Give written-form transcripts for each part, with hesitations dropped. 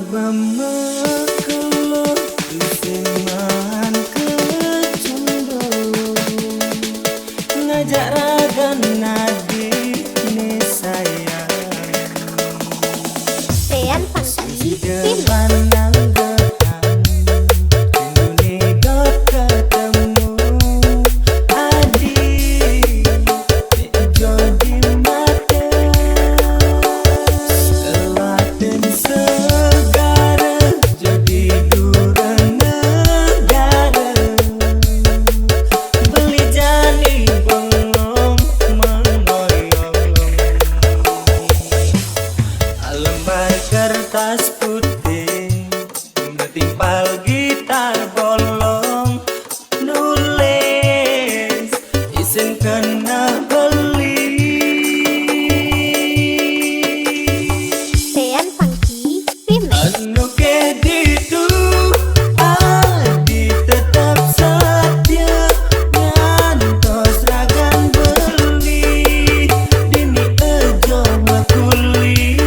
bemekeluk isiman kecundung ngajak ragan nadi ni sayang Tean Pangki Film. Kertas putih ngetimpal gitar bolong nulis isin kena beli Tean Pangki Film. anu ke ditu adi tetap setia ngantos ragan beli dini ejo makuli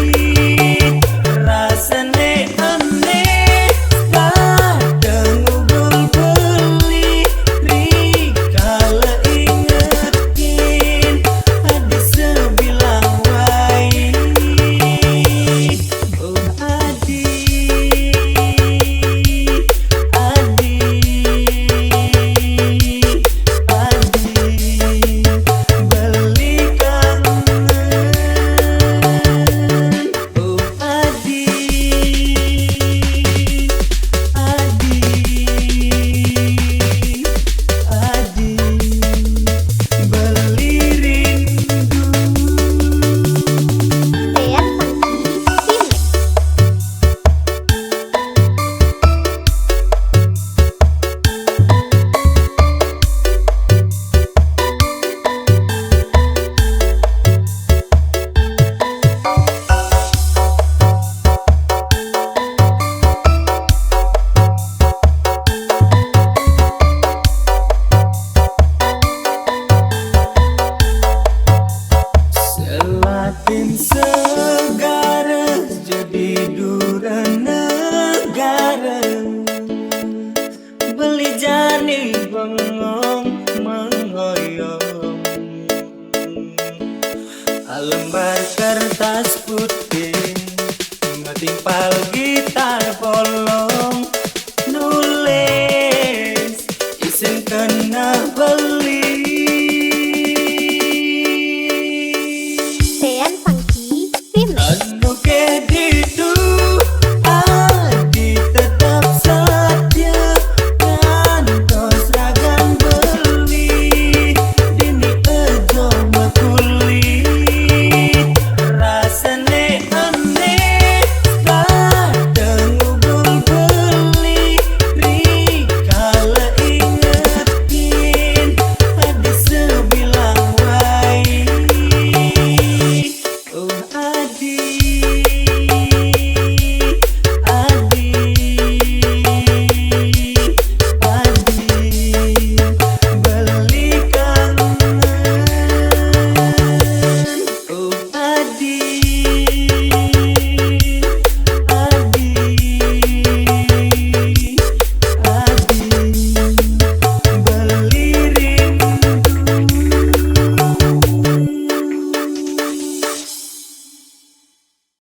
rasane aneh kadang ngubul beli rikala ingetin adi sebilang wai oh adi beli kangen oh adi beli rindu. Tean Pangki Film. Selatin segara jadi dura negara beli jani bengong mengoyong lembar kertas putih ngetimpal gitar polo